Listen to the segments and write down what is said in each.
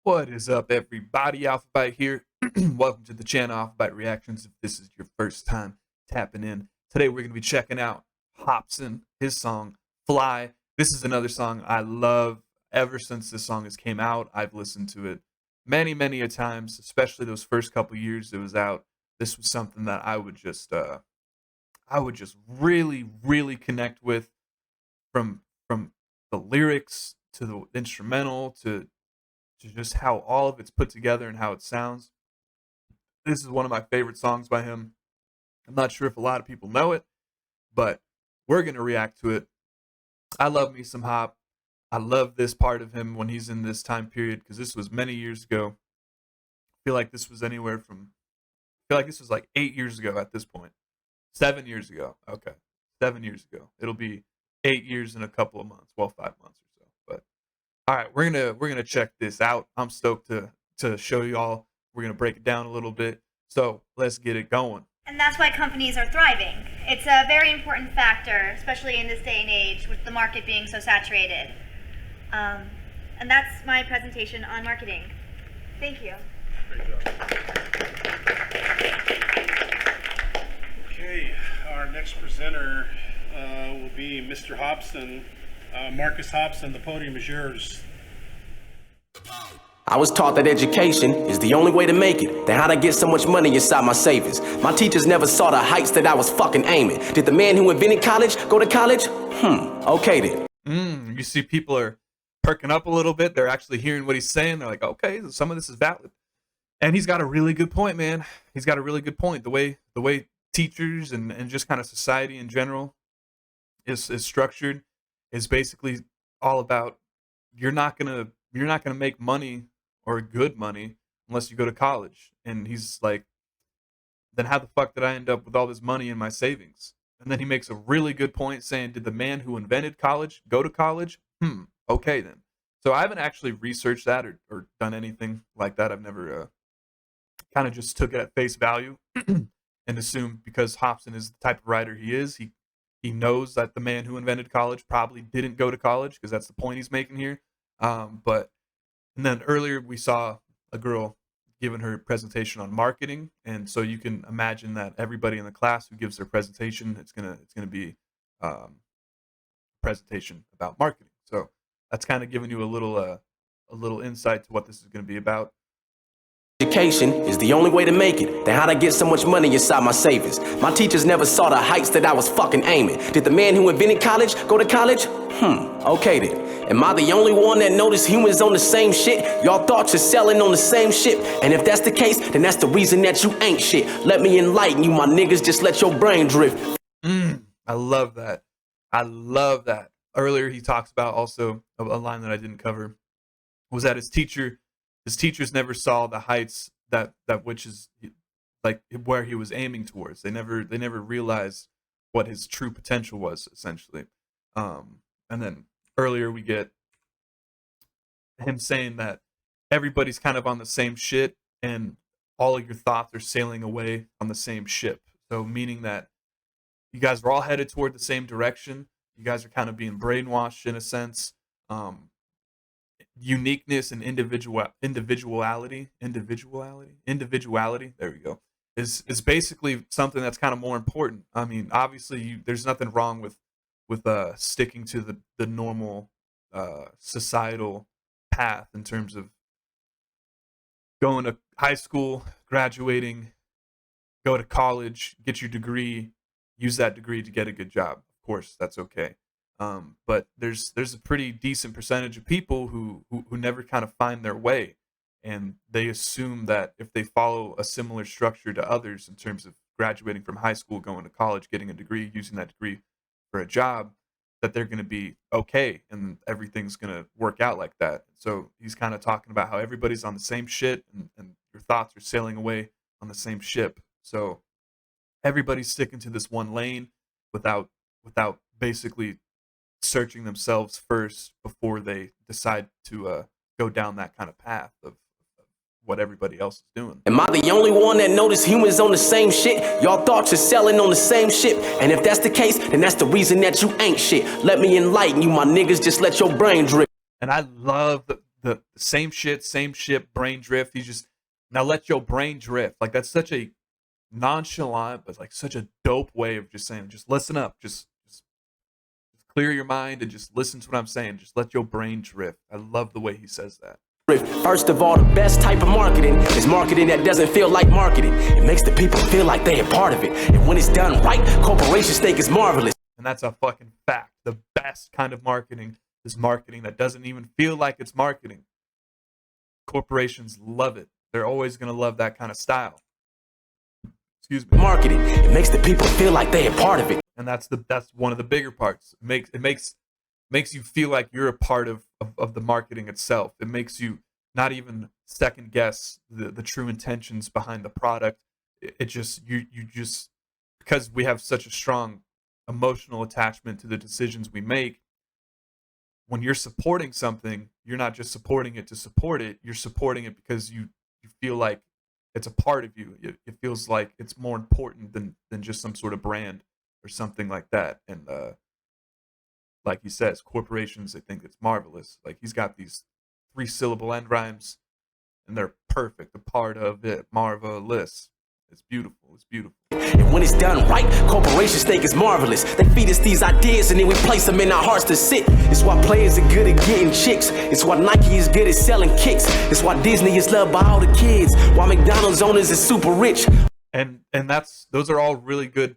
What is up, everybody? Alphabyte here. Welcome to the channel, Alphabyte Reactions. If this is your first time tapping in, today we're going to be checking out Hopsin, his song, Fly. This is another song I love. Ever since this song has came out, I've listened to it many a times, especially those first couple years it was out. This was something that I would just really connect with from the lyrics to the instrumental to just how all of it's put together and how it sounds. This is one of my favorite songs by him. I'm not sure if a lot of people know it, but we're going to react to it. I love me some Hop. I love this part of him when he's in this time period because this was many years ago. I feel like this was like 8 years ago at this point. 7 years ago. Okay. 7 years ago. It'll be 8 years in a couple of months. Well, 5 months or so. But all right, we're gonna check this out. I'm stoked to show y'all. We're gonna break it down a little bit. So let's get it going. And that's why companies are thriving. It's a very important factor, especially in this day and age with the market being so saturated. And that's my presentation on marketing. Thank you. Great job. Okay, our next presenter will be Mr. Hopsin. Marcus Hopsin, the podium is yours. I was taught that education is the only way to make it. Then how'd I get so much money inside my savings? My teachers never saw the heights that I was fucking aiming. Did the man who invented college go to college? Okay then. You see people are perking up a little bit. They're actually hearing what he's saying. They're like, okay, some of this is valid. And he's got a really good point, man. He's got a really good point. The way teachers and just kind of society in general is structured is basically all about you're not gonna make money or good money unless you go to college. And he's like, then how the fuck did I end up with all this money in my savings? And then he makes a really good point saying, did the man who invented college go to college? Okay then. So I haven't actually researched that or done anything like that. I've never kind of just took it at face value and assumed because Hopsin is the type of writer he is, he knows that the man who invented college probably didn't go to college because that's the point he's making here. And then earlier we saw a girl giving her presentation on marketing, and so you can imagine that everybody in the class who gives their presentation, it's gonna be a presentation about marketing. So that's kind of giving you a little insight to what this is going to be about. Education is the only way to make it. Then how'd I get so much money inside my savings? My teachers never saw the heights that I was fucking aiming. Did the man who invented college go to college? Okay then. Am I the only one that noticed humans on the same shit? Y'all thought you're selling on the same ship. And if that's the case, then that's the reason that you ain't shit. Let me enlighten you, my niggas, just let your brain drift. I love that. I love that. Earlier he talks about also a line that I didn't cover was that his teachers never saw the heights that which is like where he was aiming towards. They never realized what his true potential was, essentially. And then earlier we get him saying that everybody's kind of on the same shit and all of your thoughts are sailing away on the same ship. So meaning that you guys are all headed toward the same direction. You guys are kind of being brainwashed in a sense. Uniqueness and individuality. There we go. Is basically something that's kind of more important. I mean, obviously, there's nothing wrong with sticking to the normal societal path in terms of going to high school, graduating, go to college, get your degree, use that degree to get a good job. Of course, that's okay. But there's a pretty decent percentage of people who never kind of find their way, and they assume that if they follow a similar structure to others in terms of graduating from high school, going to college, getting a degree, using that degree for a job, that they're going to be okay and everything's going to work out like that. So he's kind of talking about how everybody's on the same shit and your thoughts are sailing away on the same ship. So everybody's sticking to this one lane without basically searching themselves first before they decide to go down that kind of path of what everybody else is doing. Am I the only one that noticed humans on the same shit? Y'all thought you're selling on the same ship. And if that's the case, then that's the reason that you ain't shit. Let me enlighten you, my niggas, just let your brain drift. And I love the same shit, brain drift. He's just, now let your brain drift. Like, that's such a nonchalant, but like such a dope way of just saying, just listen up, just clear your mind and just listen to what I'm saying. Just let your brain drift. I love the way he says that. First of all, the best type of marketing is marketing that doesn't feel like marketing. It makes the people feel like they're a part of it. And when it's done right, corporations think it's marvelous. And that's a fucking fact. The best kind of marketing is marketing that doesn't even feel like it's marketing. Corporations love it. They're always going to love that kind of style. Excuse me. Marketing. It makes the people feel like they're a part of it. And that's one of the bigger parts. It makes you feel like you're a part of the marketing itself. It makes you not even second guess the true intentions behind the product. It just you just, because we have such a strong emotional attachment to the decisions we make. When you're supporting something, you're not just supporting it to support it. You're supporting it because you feel like it's a part of you. It feels like it's more important than just some sort of brand or something like that. And like he says, corporations, they think it's marvelous. Like, he's got these 3-syllable end rhymes, and they're perfect. A part of it, marvelous. It's beautiful. It's beautiful. And when it's done right, corporations think it's marvelous. They feed us these ideas and then we place them in our hearts to sit. It's why players are good at getting chicks. It's why Nike is good at selling kicks. It's why Disney is loved by all the kids. Why McDonald's owners is super rich. And those are all really good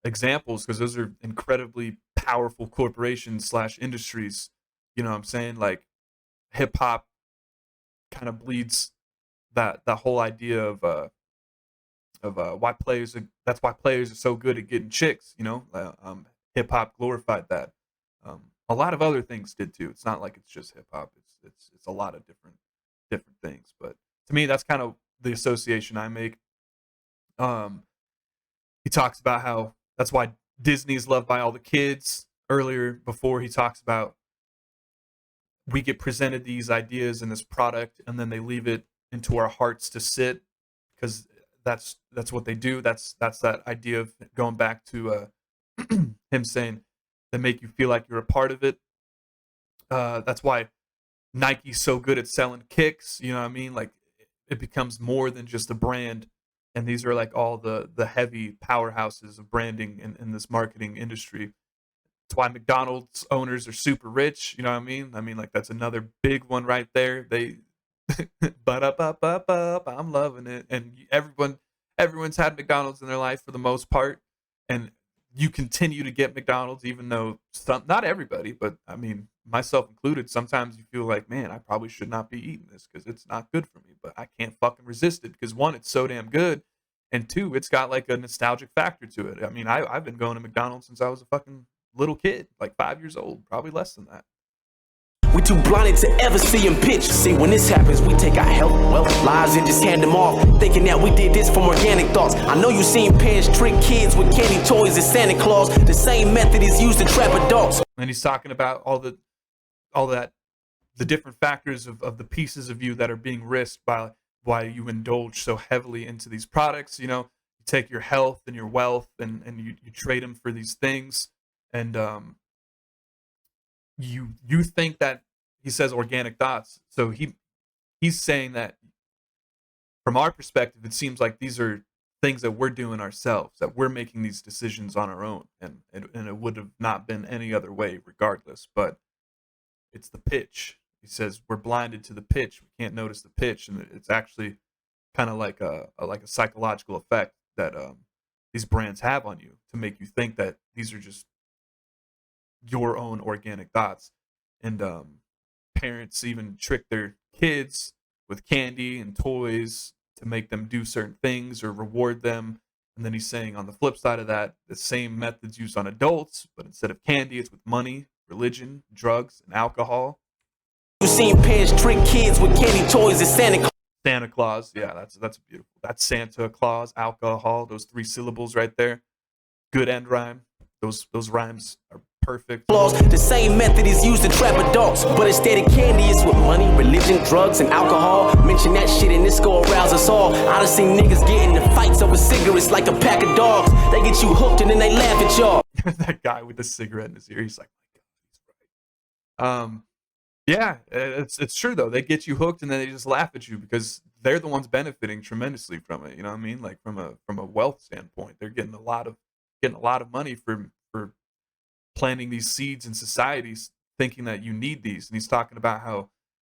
examples, because those are incredibly powerful corporations / industries. You know what I'm saying? Like, hip hop kind of bleeds that whole idea of why players are, that's why players are so good at getting chicks, you know. Hip hop glorified that. A lot of other things did too. It's not like it's just hip hop. It's a lot of different things. But to me, that's kind of the association I make. He talks about how that's why Disney is loved by all the kids. Earlier, before, he talks about we get presented these ideas and this product, and then they leave it into our hearts to sit, because that's what they do. That's that idea of going back to him saying they make you feel like you're a part of it. That's why Nike's so good at selling kicks. You know what I mean? Like, it becomes more than just a brand. And these are like all the heavy powerhouses of branding in this marketing industry. That's why McDonald's owners are super rich. You know what I mean? I mean, like, that's another big one right there. They, I'm loving it. And everyone's had McDonald's in their life for the most part. And you continue to get McDonald's, even though not everybody, but I mean, myself included, sometimes you feel like, man, I probably should not be eating this because it's not good for me, but I can't fucking resist it, because 1, it's so damn good, and 2, it's got like a nostalgic factor to it. I mean, I've been going to McDonald's since I was a fucking little kid, like 5 years old, probably less than that. We too blinded to ever see him pitch. See, when this happens, we take our health, wealth, lives, and just hand them off, thinking that we did this from organic thoughts. I know you seen parents trick kids with candy toys and Santa Claus. The same method is used to trap adults. And he's talking about all that, the different factors of the pieces of you that are being risked by why you indulge so heavily into these products. You know, you take your health and your wealth and you trade them for these things. And you think that, he says, organic thoughts. So he's saying that from our perspective, it seems like these are things that we're doing ourselves, that we're making these decisions on our own, and it would have not been any other way regardless. But it's the pitch. He says we're blinded to the pitch. We can't notice the pitch, and it's actually kind of like a psychological effect that these brands have on you to make you think that these are just your own organic thoughts. And parents even trick their kids with candy and toys to make them do certain things or reward them. And then he's saying, on the flip side of that, the same methods used on adults, but instead of candy, it's with money, religion, drugs, and alcohol. You seen parents trick kids with candy toys and Santa Claus, yeah, that's beautiful. That's Santa Claus, alcohol, those 3 syllables right there. Good end rhyme. Those rhymes are perfect. The same method is used to trap adults, but instead of candy, it's with money, religion, drugs, and alcohol. Mention that shit and this go arouse us all. I done seen niggas get into fights over cigarettes like a pack of dogs. They get you hooked and then they laugh at y'all. That guy with the cigarette in his ear, he's like, my God, he's right. Yeah, it's true though. They get you hooked and then they just laugh at you because they're the ones benefiting tremendously from it. You know what I mean? Like from a wealth standpoint, they're getting a lot of money for planting these seeds in societies, thinking that you need these. And he's talking about how,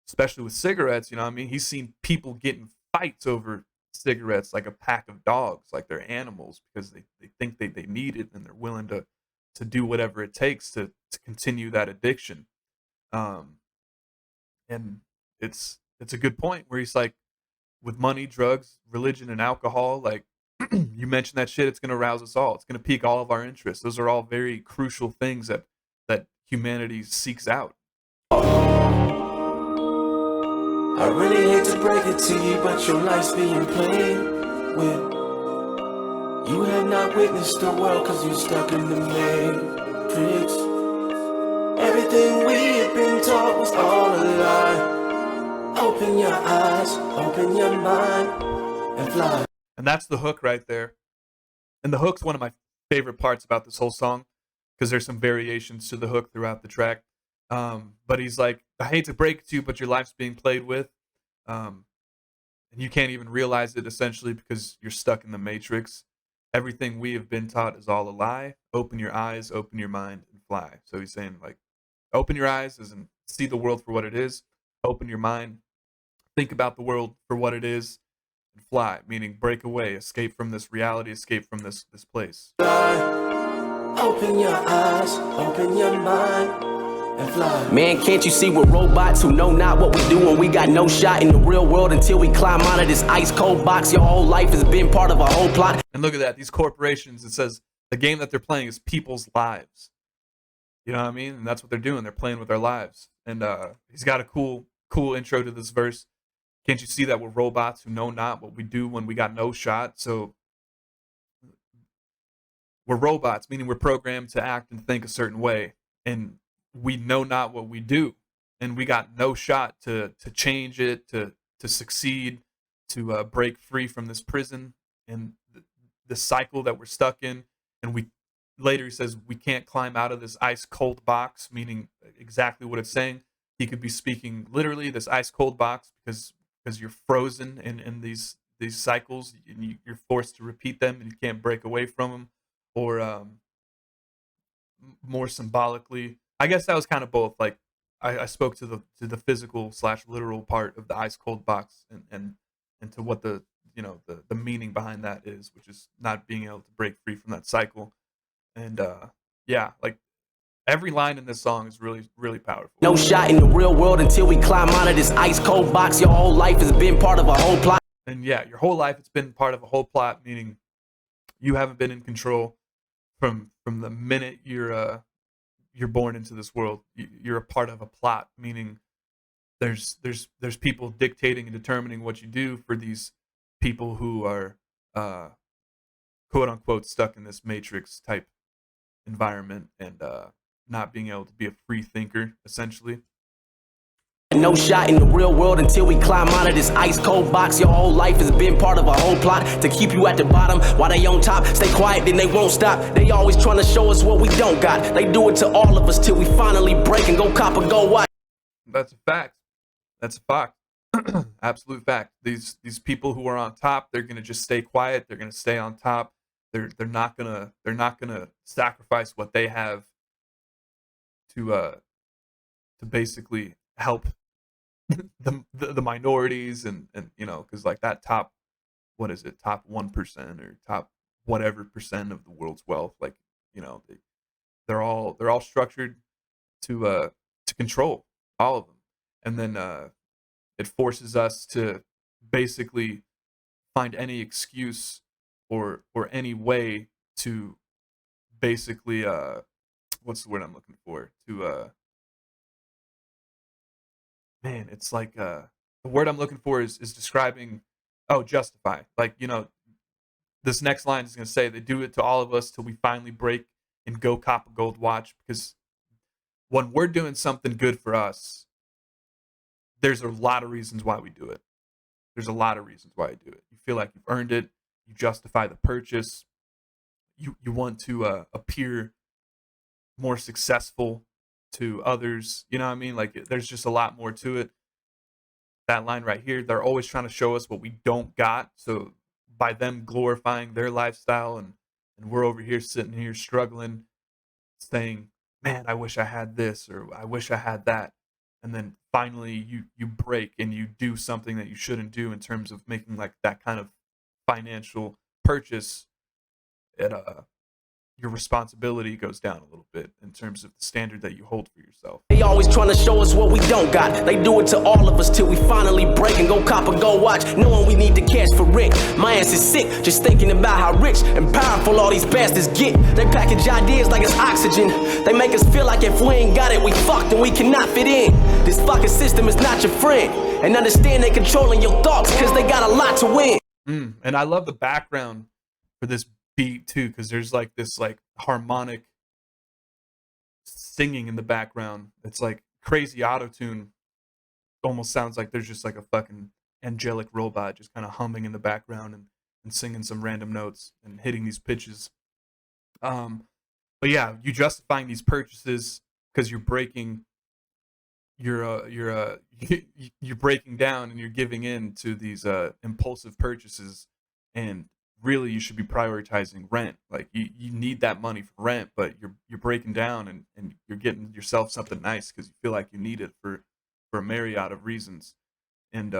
especially with cigarettes, you know what I mean? He's seen people get in fights over cigarettes like a pack of dogs, like they're animals, because they think they need it and they're willing to do whatever it takes to continue that addiction. Um, and it's a good point where he's like, with money, drugs, religion, and alcohol, like you mentioned that shit, it's gonna arouse us all. It's gonna pique all of our interests. Those are all very crucial things that humanity seeks out. I really hate to break it to you, but your life's being played with. You have not witnessed the world cause you're stuck in the matrix. Everything we have been taught was all a lie. Open your eyes, open your mind, and fly. And that's the hook right there. And the hook's one of my favorite parts about this whole song because there's some variations to the hook throughout the track. But he's like, I hate to break it to you, but your life's being played with. And you can't even realize it essentially because you're stuck in the matrix. Everything we have been taught is all a lie. Open your eyes, open your mind, and fly. So he's saying, like, open your eyes as in see the world for what it is. Open your mind, think about the world for what it is, and fly, meaning break away, escape from this reality, escape from this place. Open your eyes, open your mind, and fly. Man, can't you see we're robots who know not what we do and we got no shot in the real world until we climb out of this ice cold box? Your whole life has been part of a whole plot. And look at that, these corporations, it says the game that they're playing is people's lives. You know what I mean? And that's what they're doing. They're playing with our lives. And he's got a cool intro to this verse. Can't you see that we're robots who know not what we do when we got no shot? So we're robots, meaning we're programmed to act and think a certain way. And we know not what we do. And we got no shot to change it, to succeed, to break free from this prison and the cycle that we're stuck in. And we later he says we can't climb out of this ice cold box, meaning exactly what it's saying. He could be speaking literally this ice cold box because you're frozen in these cycles and you're forced to repeat them and you can't break away from them. Or more symbolically, I guess that was kind of both. Like I spoke to the physical / literal part of the ice cold box and to what the meaning behind that is, which is not being able to break free from that cycle. And yeah, like every line in this song is really, really powerful. No shot in the real world until we climb out of this ice cold box. Your whole life has been part of a whole plot. And yeah, your whole life it's been part of a whole plot, meaning you haven't been in control from the minute you're born into this world. You're a part of a plot, meaning there's people dictating and determining what you do for these people who are quote unquote stuck in this matrix type environment and not being able to be a free thinker, essentially. No shot in the real world until we climb out of this ice cold box. Your whole life has been part of a whole plot to keep you at the bottom while they on top. Stay quiet, then they won't stop. They always trying to show us what we don't got. They do it to all of us till we finally break and go cop or go watch. That's a fact. That's a fact. Absolute fact. These people who are on top, they're gonna just stay quiet. They're gonna stay on top. They're not gonna sacrifice what they have to basically help the minorities and because like that top 1% or top whatever percent of the world's wealth, like they're all structured to control all of them, and then it forces us to basically find any excuse or any way to basically what's the word I'm looking for, to man, it's like the word I'm looking for is describing justify, like this next line is going to say they do it to all of us till we finally break and go cop a gold watch, because when we're doing something good for us, there's a lot of reasons why we do it. There's a lot of reasons why I do it. You feel like you've earned it. You justify the purchase. You want to appear more successful to others. You know what I mean? Like there's just a lot more to it. That line right here, they're always trying to show us what we don't got. So by them glorifying their lifestyle and we're over here sitting here struggling, saying, man, I wish I had this or I wish I had that. And then finally you break and you do something that you shouldn't do in terms of making like that kind of financial purchase. It your responsibility goes down a little bit in terms of the standard that you hold for yourself. They always trying to show us what we don't got. They do it to all of us till we finally break and go cop and go watch, knowing we need the cash for rent. My ass is sick just thinking about how rich and powerful all these bastards get. They package ideas like it's oxygen. They make us feel like if we ain't got it, we fucked and we cannot fit in. This fucking system is not your friend. And understand they controlling your thoughts because they got a lot to win. And I love the background for this beat too, because there's like this like harmonic singing in the background. It's like crazy auto-tune. Almost sounds like there's just like a fucking angelic robot just kind of humming in the background and singing some random notes and hitting these pitches. But yeah, you justifying these purchases because you're breaking you're breaking down and you're giving in to these impulsive purchases, and really you should be prioritizing rent. Like you need that money for rent, but you're breaking down and you're getting yourself something nice because you feel like you need it for a myriad of reasons. And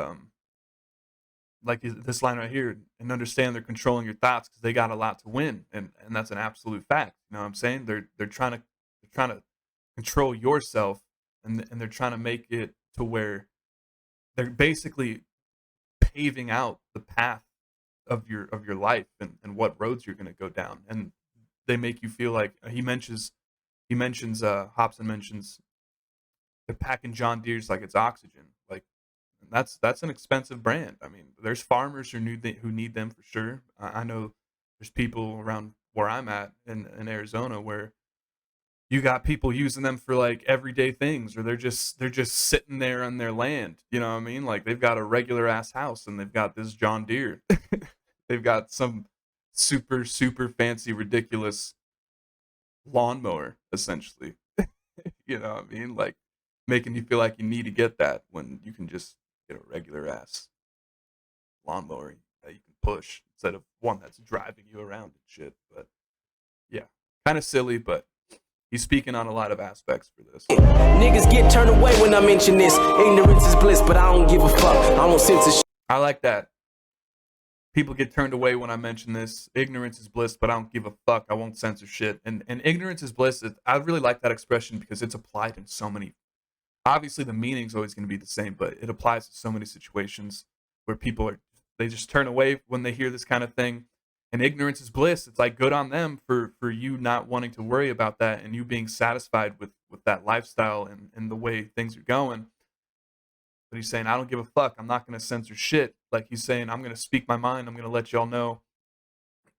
like this line right here, and understand they're controlling your thoughts because they got a lot to win, and that's an absolute fact. You know what I'm saying? They're trying to control yourself, and they're trying to make it to where they're basically paving out the path of your life and what roads you're going to go down. And they make you feel like Hopsin mentions they're packing John Deere's like it's oxygen. Like that's an expensive brand. I mean, there's farmers who need them for sure. I know there's people around where I'm at in Arizona where you got people using them for like everyday things, or they're just sitting there on their land. You know what I mean? Like they've got a regular ass house and they've got this John Deere. They've got some super, super fancy, ridiculous lawnmower, essentially. You know what I mean? Like making you feel like you need to get that when you can just get a regular ass lawnmower that you can push instead of one that's driving you around and shit. But yeah, kind of silly, but he's speaking on a lot of aspects for this. Niggas get turned away when I mention this. Ignorance is bliss, but I don't give a fuck. I don't censor. I like that. People get turned away when I mention this. Ignorance is bliss, but I don't give a fuck. I won't censor shit. And ignorance is bliss. I really like that expression because it's applied in so many. Obviously, the meaning's always going to be the same, but it applies to so many situations where they just turn away when they hear this kind of thing. And ignorance is bliss. It's like good on them for you not wanting to worry about that and you being satisfied with that lifestyle and the way things are going. But he's saying, I don't give a fuck. I'm not going to censor shit. Like he's saying, I'm going to speak my mind. I'm going to let y'all know.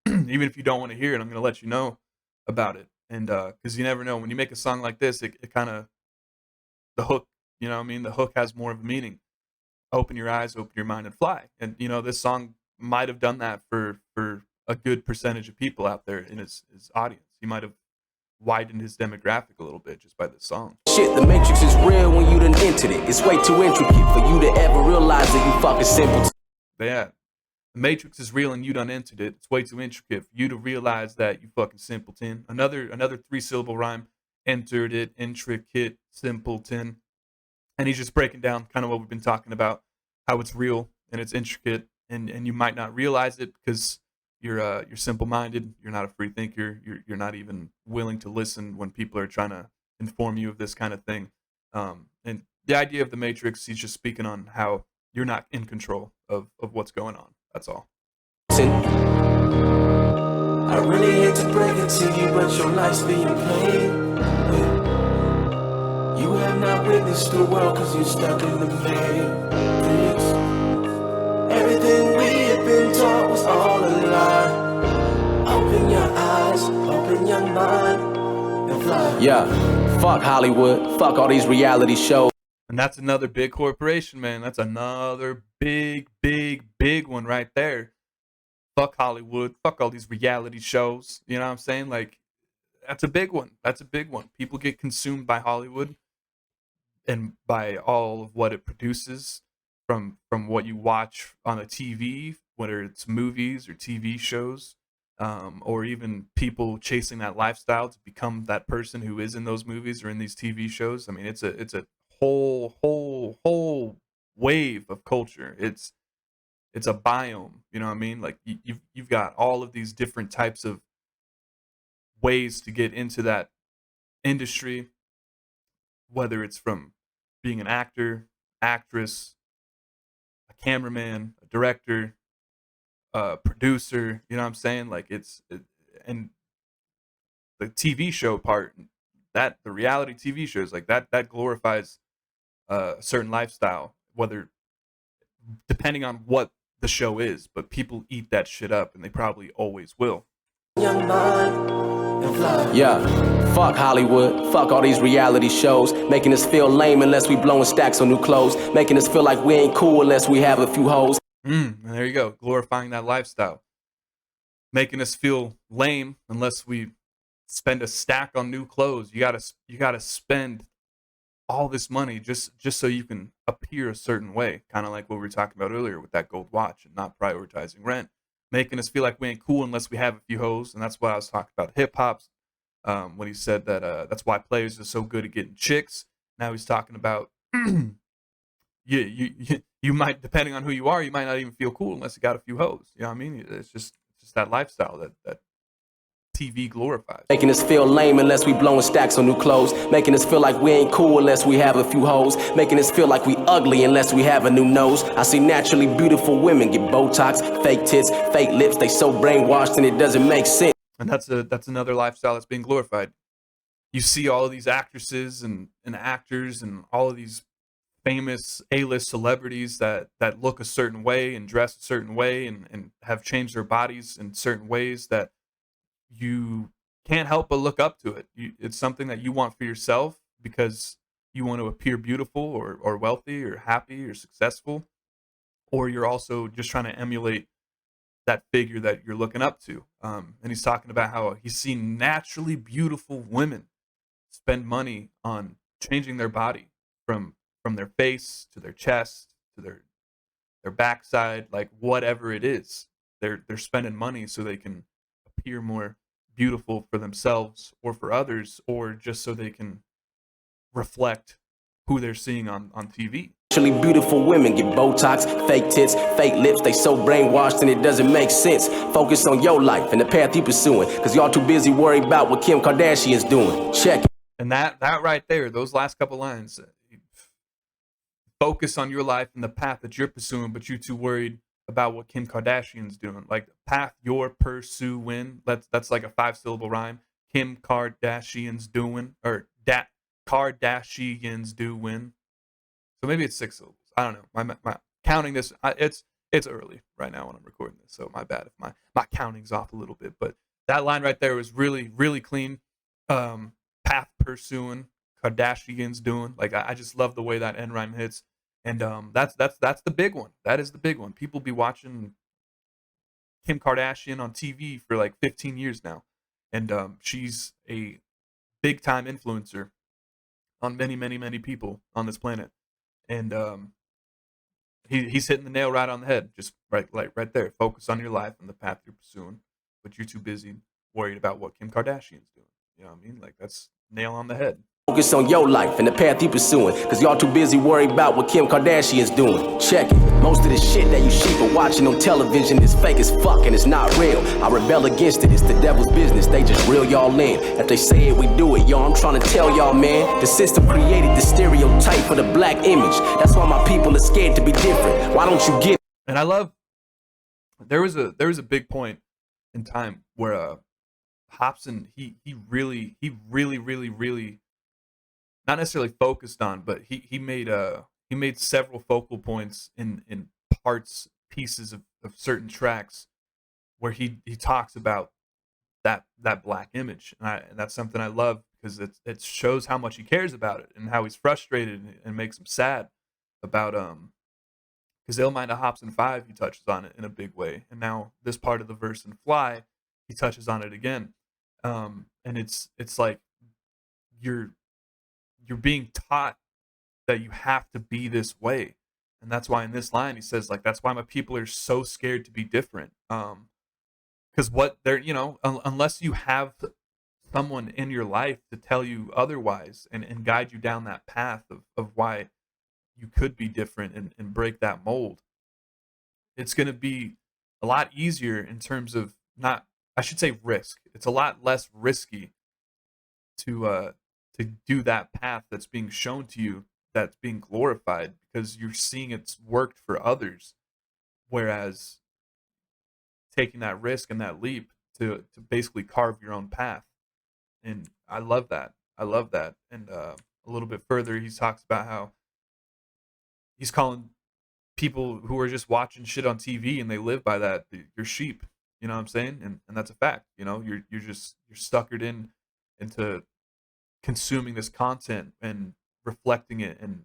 Even if you don't want to hear it, I'm going to let you know about it. And because you never know. When you make a song like this, it kind of, the hook, you know what I mean? The hook has more of a meaning. Open your eyes, open your mind, and fly. And, you know, this song might have done that for a good percentage of people out there in his audience. He might have widened his demographic a little bit just by this song. Shit, the Matrix is real when you done entered it. It's way too intricate for you to ever realize that you fucking simple. Yeah. The Matrix is real and you done entered it. It's way too intricate for you to realize that you fucking simpleton. Another 3-syllable rhyme. Entered it, intricate, simpleton. And he's just breaking down kind of what we've been talking about, how it's real and it's intricate, and you might not realize it because you're simple-minded, you're not a free thinker, you're not even willing to listen when people are trying to inform you of this kind of thing. And the idea of the Matrix, he's just speaking on how you're not in control of what's going on. That's all. I really hate to break it to you, but your life's being played. You have not witnessed the world cause you're stuck in the matrix. Everything we have been taught was all a lie. Open your eyes, open your mind, and fly. Yeah, fuck Hollywood, fuck all these reality shows. And that's another big corporation, man. That's another big one right there. Fuck Hollywood, fuck all these reality shows. You know what I'm saying? Like, that's a big one. That's a big one. People get consumed by Hollywood and by all of what it produces from what you watch on a TV, whether it's movies or TV shows, or even people chasing that lifestyle to become that person who is in those movies or in these TV shows. I mean, it's a whole wave of culture. It's a biome, you know what I mean? Like you've got all of these different types of ways to get into that industry, whether it's from being an actor, actress, a cameraman, a director, a producer, you know what I'm saying? Like and the TV show part, that the reality TV shows like that glorifies a certain lifestyle, whether depending on what the show is, but people eat that shit up and they probably always will. Yeah, fuck Hollywood, fuck all these reality shows, making us feel lame unless we blowing stacks on new clothes, making us feel like we ain't cool unless we have a few hoes. And there you go, glorifying that lifestyle, making us feel lame unless we spend a stack on new clothes. You gotta spend all this money just so you can appear a certain way, kind of like what we were talking about earlier with that gold watch and not prioritizing rent, making us feel like we ain't cool unless we have a few hoes. And that's what I was talking about hip hop's when he said that that's why players are so good at getting chicks. Now he's talking about you might, depending on who you are, you might not even feel cool unless you got a few hoes. You know what I mean? It's just that lifestyle that TV glorifies. Making us feel lame unless we blowing stacks on new clothes, making us feel like we ain't cool unless we have a few hoes, making us feel like we ugly unless we have a new nose. I see naturally beautiful women get Botox, fake tits, fake lips, they so brainwashed and it doesn't make sense. And that's another lifestyle that's being glorified. You see all of these actresses and actors and all of these famous A-list celebrities that look a certain way and dress a certain way and have changed their bodies in certain ways that you can't help but look up to it. It's something that you want for yourself because you want to appear beautiful or wealthy or happy or successful, or you're also just trying to emulate that figure that you're looking up to. And he's talking about how he's seen naturally beautiful women spend money on changing their body from their face to their chest to their backside, like whatever it is. They're spending money so they can appear more beautiful for themselves or for others, or just so they can reflect who they're seeing on TV. Actually beautiful women get Botox, fake tits, fake lips, they so brainwashed and it doesn't make sense. Focus on your life and the path you pursuing, cause y'all too busy worried about what Kim Kardashian's doing. Check it. And that right there, those last couple lines, focus on your life and the path that you're pursuing, but you're too worried about what Kim Kardashian's doing. Like the path you're pursuing, that's like a 5-syllable rhyme. Kim Kardashian's doing, or Kardashians doing. So maybe it's 6 syllables. I don't know. My counting this, it's early right now when I'm recording this, so my bad if my counting's off a little bit. But that line right there was really, really clean. Path pursuing, Kardashians doing. Like I just love the way that end rhyme hits. And that's the big one. That is the big one. People be watching Kim Kardashian on TV for like 15 years now, and she's a big time influencer on many people on this planet. And he's hitting the nail right on the head. Just right there. Focus on your life and the path you're pursuing, but you're too busy worried about what Kim Kardashian's doing. You know what I mean? Like that's nail on the head. Focus on your life and the path you pursuing, cause y'all too busy worried about what Kim Kardashian's doing. Check it. Most of the shit that you sheep are watching on television is fake as fuck and it's not real. I rebel against it. It's the devil's business. They just reel y'all in. If they say it, we do it. Yo, I'm trying to tell y'all, man. The system created the stereotype for the black image. That's why my people are scared to be different. Why don't you get? And I love. There was a big point in time where Hopsin he really not necessarily focused on, but he made several focal points in pieces of certain tracks where he talks about that black image, and that's something I love because it shows how much he cares about it and how he's frustrated and makes him sad about because they'll mind a Hopsin 5 he touches on it in a big way, and now this part of the verse in Fly he touches on it again. And it's like you're being taught that you have to be this way. And that's why in this line he says, like, that's why my people are so scared to be different. Because what they're, unless you have someone in your life to tell you otherwise, and guide you down that path of why you could be different, and break that mold, it's going to be a lot easier in terms of, not, I should say, risk. It's a lot less risky to do that path that's being shown to you, that's being glorified, because you're seeing it's worked for others, whereas taking that risk and that leap to basically carve your own path. And I love that. And a little bit further, he talks about how he's calling people who are just watching shit on TV and they live by that, you're sheep. You know what I'm saying? And that's a fact. You're suckered into consuming this content and reflecting it, and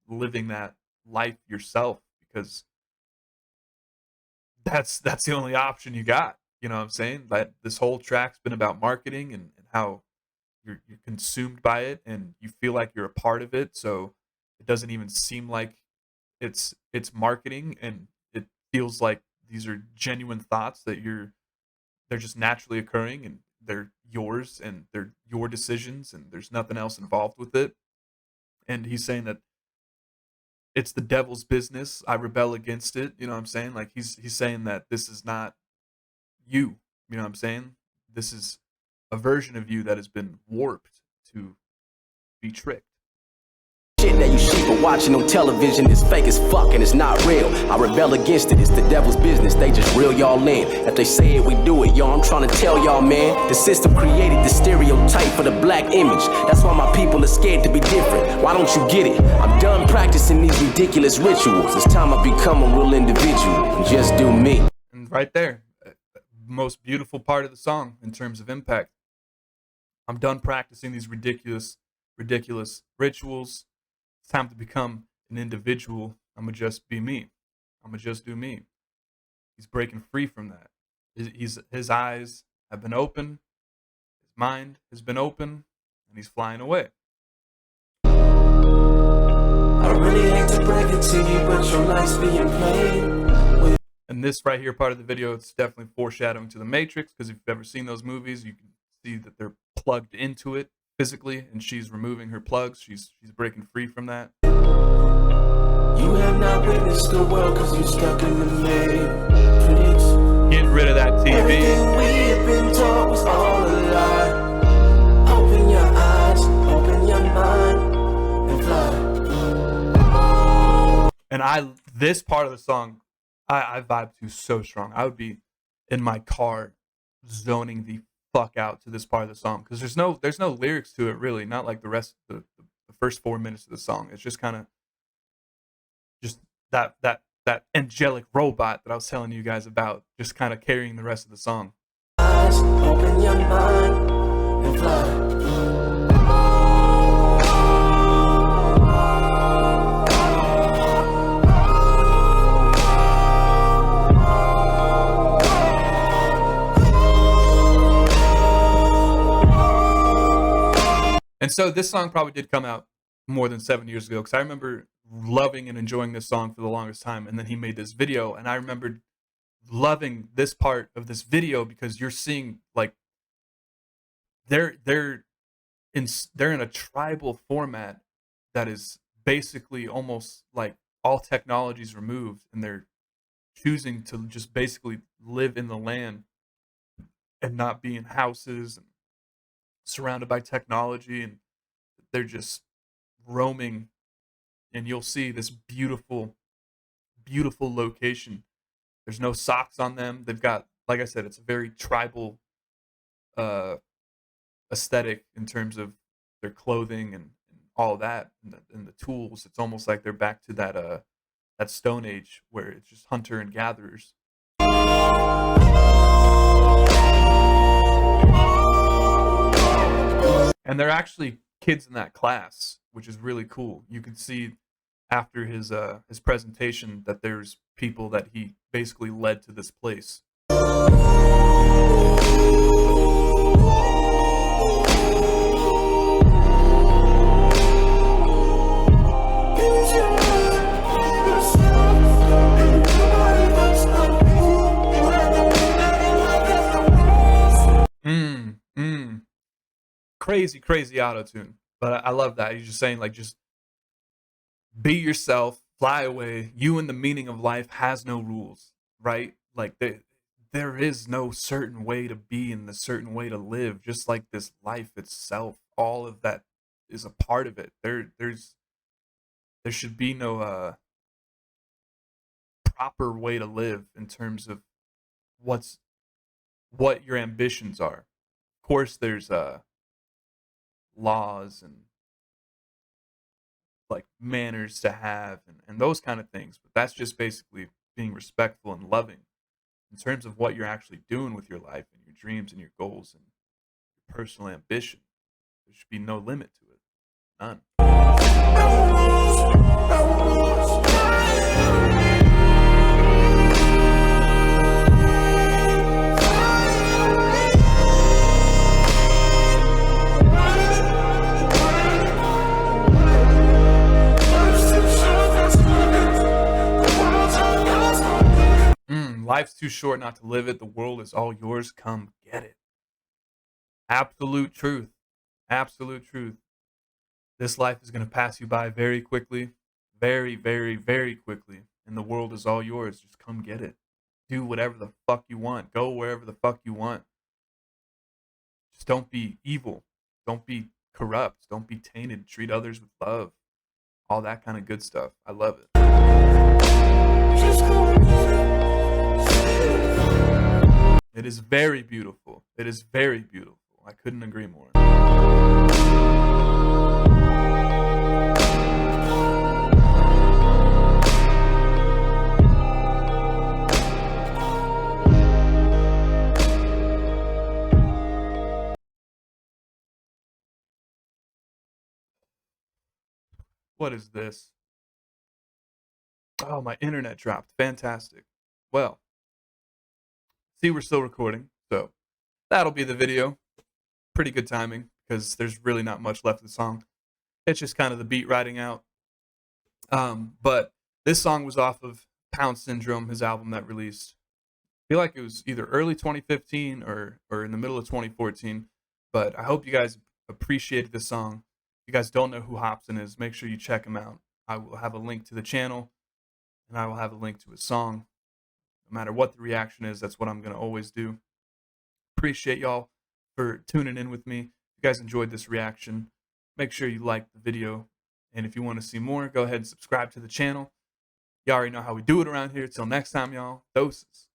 living that life yourself, because that's the only option you got. You know what I'm saying? That this whole track's been about marketing, and how you're consumed by it, and you feel like you're a part of it. So it doesn't even seem like it's marketing, and it feels like these are genuine thoughts that they're just naturally occurring, and they're yours, and they're your decisions, and there's nothing else involved with it. And he's saying that it's the devil's business. I rebel against it. You know what I'm saying? Like, he's saying that this is not you. You know what I'm saying? This is a version of you that has been warped to be tricked. Shit that you sheep are watching on television is fake as fuck and it's not real. I rebel against it, it's the devil's business, they just reel y'all in. If they say it, we do it, yo, I'm trying to tell y'all, man. The system created the stereotype for the black image. That's why my people are scared to be different. Why don't you get it? I'm done practicing these ridiculous rituals. It's time I become a real individual and just do me. And right there, most beautiful part of the song in terms of impact. I'm done practicing these ridiculous rituals. It's time to become an individual. I'm gonna just be me. I'm gonna just do me. He's breaking free from that. His eyes have been open. His mind has been open, and he's flying away. I really hate to break it to you, but your life's being played. And this right here part of the video, it's definitely foreshadowing to The Matrix, because if you've ever seen those movies, you can see that they're plugged into it physically, and she's removing her plugs. She's breaking free from that. You have not witnessed the world because you stuck in the matrix. Getting rid of that TV. Everything we have been taught was all a lie. Open your eyes, open your mind, and fly. And this part of the song, I vibe to so strong. I would be in my car zoning the fuck out to this part of the song, because there's no lyrics to it, really, not like the rest of the first 4 minutes of the song. It's just kind of just that angelic robot that I was telling you guys about, just kind of carrying the rest of the song. Eyes, open your mind, and fly. And so this song probably did come out more than 7 years ago, because I remember loving and enjoying this song for the longest time. And then he made this video, and I remembered loving this part of this video, because you're seeing, like, they're in a tribal format that is basically almost like all technology's removed, and they're choosing to just basically live in the land and not be in houses and surrounded by technology, and they're just roaming. And you'll see this beautiful location. There's no socks on them. They've got, like I said, it's a very tribal aesthetic in terms of their clothing and all that, and the tools. It's almost like they're back to that Stone Age, where it's just hunter and gatherers. And they're actually kids in that class, which is really cool. You can see after his presentation that there's people that he basically led to this place. crazy, crazy auto tune. But I love that. He's just saying, like, just be yourself, fly away. You and the meaning of life has no rules, right? Like, there is no certain way to be and the certain way to live, just like this life itself. All of that is a part of it. There should be no proper way to live in terms of what your ambitions are. Of course, there's laws and like manners to have and those kind of things, but that's just basically being respectful and loving in terms of what you're actually doing with your life and your dreams and your goals and your personal ambition. There should be no limit to it. None. Life's too short not to live it. The world is all yours. Come get it. Absolute truth. Absolute truth. This life is going to pass you by very quickly. Very, very, very quickly. And the world is all yours. Just come get it. Do whatever the fuck you want. Go wherever the fuck you want. Just don't be evil. Don't be corrupt. Don't be tainted. Treat others with love. All that kind of good stuff. I love it. It is very beautiful. It is very beautiful. I couldn't agree more. What is this? Oh, my internet dropped. Fantastic. Well, see, we're still recording, so that'll be the video. Pretty good timing, because there's really not much left of the song. It's just kind of the beat riding out. But this song was off of Pound Syndrome, his album that released, I feel like it was either early 2015 or in the middle of 2014. But I hope you guys appreciated this song. If you guys don't know who Hopsin is, make sure you check him out. I will have a link to the channel, and I will have a link to his song. No matter what the reaction is, that's what I'm going to always do. Appreciate y'all for tuning in with me. If you guys enjoyed this reaction, make sure you like the video. And if you want to see more, go ahead and subscribe to the channel. You already know how we do it around here. Till next time, y'all. Doses.